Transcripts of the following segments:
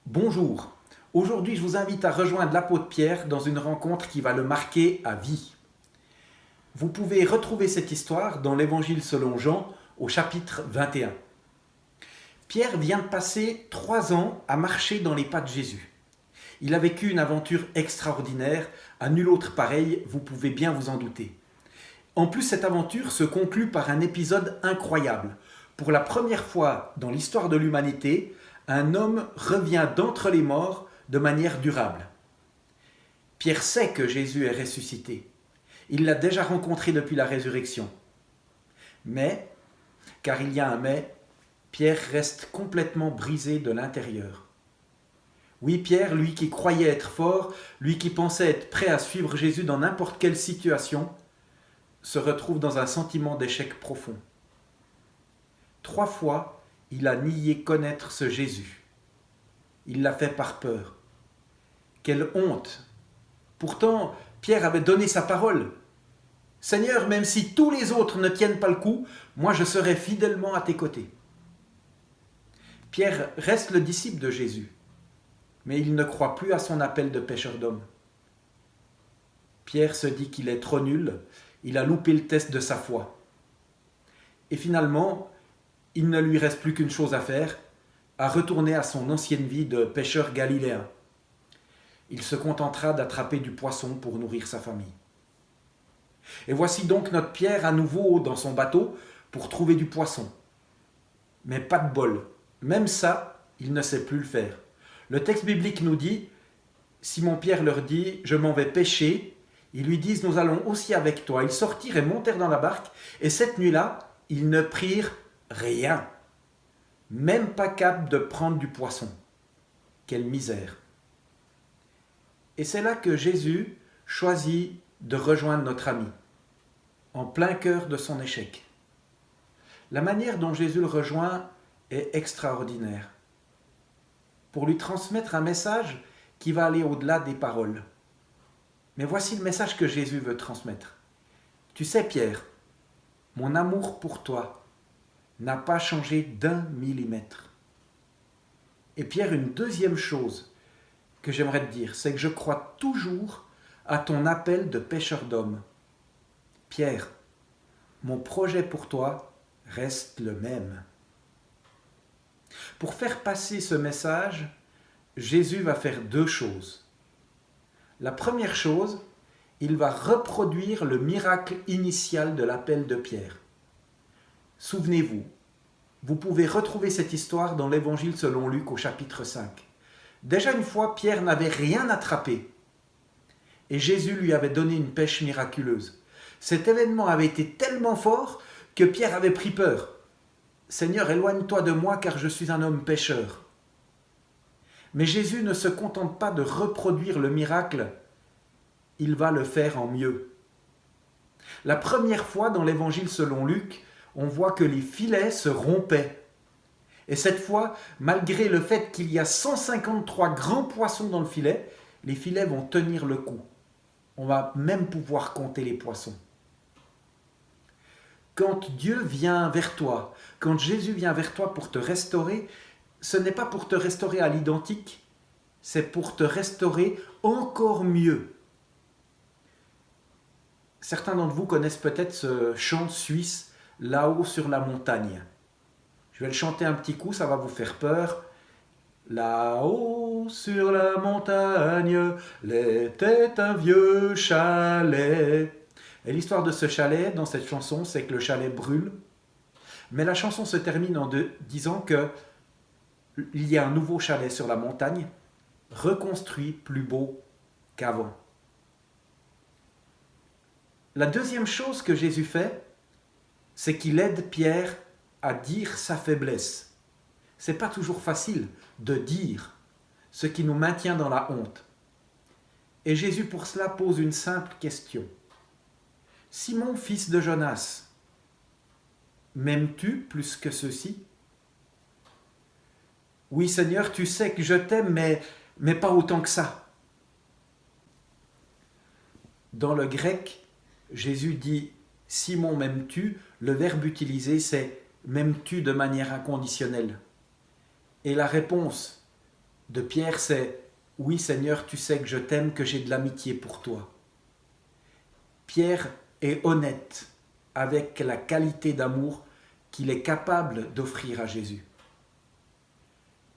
Bonjour, aujourd'hui je vous invite à rejoindre l'apôtre Pierre dans une rencontre qui va le marquer à vie. Vous pouvez retrouver cette histoire dans l'Évangile selon Jean au chapitre 21. Pierre vient de passer 3 ans à marcher dans les pas de Jésus. Il a vécu une aventure extraordinaire, à nul autre pareil, vous pouvez bien vous en douter. En plus, cette aventure se conclut par un épisode incroyable. Pour la première fois dans l'histoire de l'humanité, un homme revient d'entre les morts de manière durable. Pierre sait que Jésus est ressuscité. Il l'a déjà rencontré depuis la résurrection. Mais, car il y a un mais, Pierre reste complètement brisé de l'intérieur. Oui, Pierre, lui qui croyait être fort, lui qui pensait être prêt à suivre Jésus dans n'importe quelle situation, se retrouve dans un sentiment d'échec profond. 3 fois, il a nié connaître ce Jésus. Il l'a fait par peur. Quelle honte! Pourtant, Pierre avait donné sa parole. « Seigneur, même si tous les autres ne tiennent pas le coup, moi je serai fidèlement à tes côtés. » Pierre reste le disciple de Jésus, mais il ne croit plus à son appel de pêcheur d'hommes. Pierre se dit qu'il est trop nul, il a loupé le test de sa foi. Et finalement, il ne lui reste plus qu'une chose à faire, à retourner à son ancienne vie de pêcheur galiléen. Il se contentera d'attraper du poisson pour nourrir sa famille. Et voici donc notre Pierre à nouveau dans son bateau pour trouver du poisson. Mais pas de bol, même ça, il ne sait plus le faire. Le texte biblique nous dit, Simon-Pierre leur dit, je m'en vais pêcher. Ils lui disent, nous allons aussi avec toi. Ils sortirent et montèrent dans la barque, et cette nuit-là, ils ne prirent rien. Même pas capable de prendre du poisson. Quelle misère! Et c'est là que Jésus choisit de rejoindre notre ami, en plein cœur de son échec. La manière dont Jésus le rejoint est extraordinaire, pour lui transmettre un message qui va aller au-delà des paroles. Mais voici le message que Jésus veut transmettre. Tu sais, Pierre, mon amour pour toi n'a pas changé d'1 millimètre. Et Pierre, une deuxième chose que j'aimerais te dire, c'est que je crois toujours à ton appel de pêcheur d'hommes. Pierre, mon projet pour toi reste le même. Pour faire passer ce message, Jésus va faire 2 choses. La première chose, il va reproduire le miracle initial de l'appel de Pierre. Souvenez-vous, vous pouvez retrouver cette histoire dans l'Évangile selon Luc au chapitre 5. Déjà une fois, Pierre n'avait rien attrapé et Jésus lui avait donné une pêche miraculeuse. Cet événement avait été tellement fort que Pierre avait pris peur. « Seigneur, éloigne-toi de moi car je suis un homme pécheur. » Mais Jésus ne se contente pas de reproduire le miracle, il va le faire en mieux. La première fois dans l'Évangile selon Luc, on voit que les filets se rompaient. Et cette fois, malgré le fait qu'il y a 153 grands poissons dans le filet, les filets vont tenir le coup. On va même pouvoir compter les poissons. Quand Dieu vient vers toi, quand Jésus vient vers toi pour te restaurer, ce n'est pas pour te restaurer à l'identique, c'est pour te restaurer encore mieux. Certains d'entre vous connaissent peut-être ce chant suisse « Là-haut sur la montagne ». Je vais le chanter un petit coup, ça va vous faire peur. Là-haut sur la montagne, l'était un vieux chalet. Et l'histoire de ce chalet, dans cette chanson, c'est que le chalet brûle. Mais la chanson se termine en disant qu'il y a un nouveau chalet sur la montagne, reconstruit plus beau qu'avant. La deuxième chose que Jésus fait, c'est qu'il aide Pierre à dire sa faiblesse. Ce n'est pas toujours facile de dire ce qui nous maintient dans la honte. Et Jésus pour cela pose une simple question. Simon, fils de Jonas, m'aimes-tu plus que ceci? Oui Seigneur, tu sais que je t'aime, mais pas autant que ça. Dans le grec, Jésus dit « Simon, m'aimes-tu ?» Le verbe utilisé, c'est « m'aimes-tu de manière inconditionnelle ?» Et la réponse de Pierre, c'est « Oui Seigneur, tu sais que je t'aime, que j'ai de l'amitié pour toi. » Pierre est honnête avec la qualité d'amour qu'il est capable d'offrir à Jésus.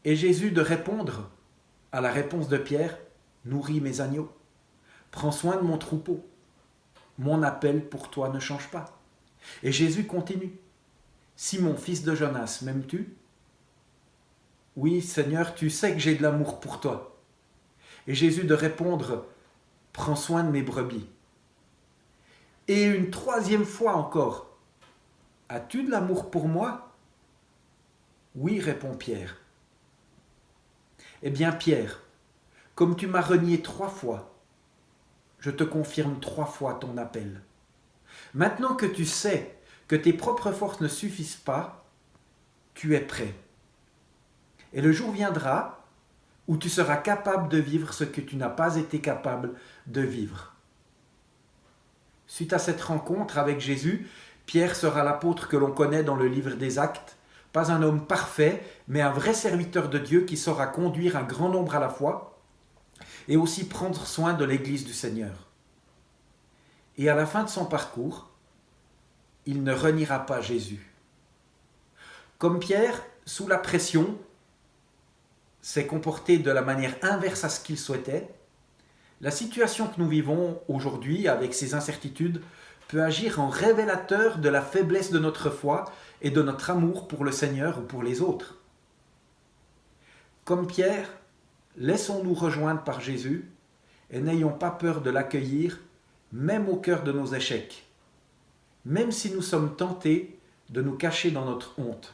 Et Jésus de répondre à la réponse de Pierre « Nourris mes agneaux, prends soin de mon troupeau, mon appel pour toi ne change pas. » Et Jésus continue « Simon, fils de Jonas, m'aimes-tu ? Oui Seigneur, tu sais que j'ai de l'amour pour toi. » Et Jésus de répondre « Prends soin de mes brebis. » Et une troisième fois encore « As-tu de l'amour pour moi ? » Oui, répond Pierre. Eh bien Pierre, comme tu m'as renié 3 fois, je te confirme 3 fois ton appel. Maintenant que tu sais que tes propres forces ne suffisent pas, tu es prêt. Et le jour viendra où tu seras capable de vivre ce que tu n'as pas été capable de vivre. Suite à cette rencontre avec Jésus, Pierre sera l'apôtre que l'on connaît dans le livre des Actes, pas un homme parfait, mais un vrai serviteur de Dieu qui saura conduire un grand nombre à la fois et aussi prendre soin de l'Église du Seigneur. Et à la fin de son parcours, il ne reniera pas Jésus. Comme Pierre, sous la pression, s'est comporté de la manière inverse à ce qu'il souhaitait, la situation que nous vivons aujourd'hui avec ces incertitudes peut agir en révélateur de la faiblesse de notre foi et de notre amour pour le Seigneur ou pour les autres. Comme Pierre, laissons-nous rejoindre par Jésus et n'ayons pas peur de l'accueillir, même au cœur de nos échecs, même si nous sommes tentés de nous cacher dans notre honte.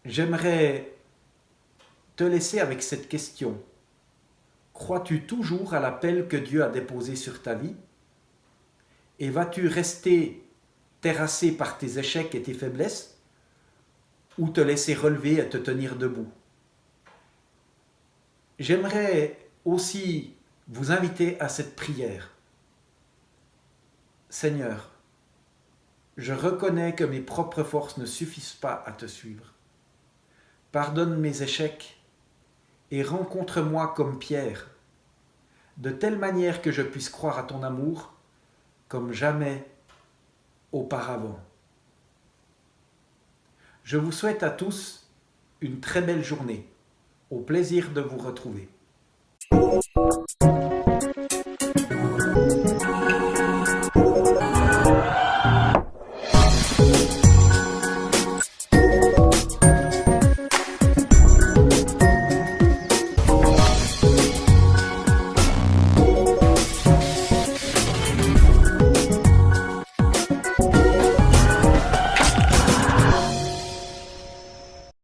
J'aimerais te laisser avec cette question. Crois-tu toujours à l'appel que Dieu a déposé sur ta vie ? Et vas-tu rester terrassé par tes échecs et tes faiblesses ou te laisser relever et te tenir debout ? J'aimerais aussi vous inviter à cette prière. Seigneur, je reconnais que mes propres forces ne suffisent pas à te suivre. Pardonne mes échecs et rencontre-moi comme Pierre, de telle manière que je puisse croire à ton amour comme jamais auparavant. Je vous souhaite à tous une très belle journée. Au plaisir de vous retrouver.